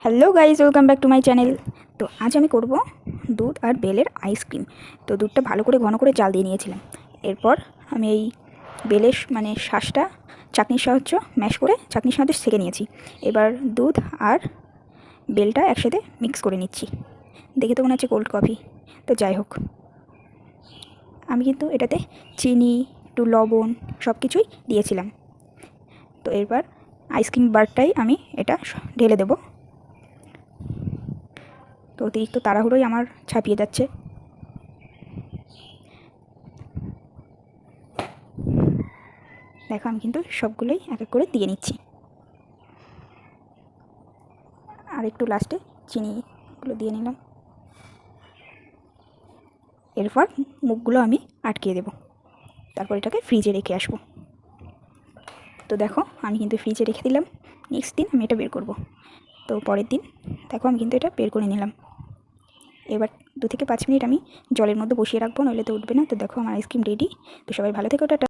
Hello guys, welcome back to my channel. তো আজ আমি করব দুধ আর বেলের আইসক্রিম। তো দুধটা ভালো করে ঘন করে জাল দিয়ে নিয়েছিলাম। এরপর আমি এই বেলের শাঁসটা চাটনির সাহায্য ম্যাশ করে চাটনির সাহায্যে সেঁকে নিয়েছি। এবার দুধ আর বেলটা একসাথে মিক্স করে নিচ্ছি। দেখে তো মনে হচ্ছে কোল্ড কফি, তো যাই হোক, আমি কিন্তু এটাতে চিনি, একটু লবণ সব কিছুই দিয়েছিলাম। তো এবার আইসক্রিম বারটাই আমি এটা ঢেলে দেবো। তো অতিরিক্ত তাড়াহুড়োই আমার ছাপিয়ে যাচ্ছে। দেখো, আমি কিন্তু সবগুলোই এক এক করে দিয়ে নিচ্ছি। আর একটু লাস্টে চিনিগুলো দিয়ে নিলাম। এরপর মুখগুলো আমি আটকিয়ে দেব, তারপর এটাকে ফ্রিজে রেখে আসবো। তো দেখো, আমি কিন্তু ফ্রিজে রেখে দিলাম। নেক্সট দিন আমি এটা বের করব। তো পরের দিন দেখো, আমি কিন্তু এটা বের করে নিলাম। এবার 2 থেকে 5 মিনিট আমি জলের মধ্যে বসিয়ে রাখবো, নইলে তো উঠবে না। তো দেখো, আমার আইসক্রিম রেডি। তো সবাই ভালো থেকো, টাটা।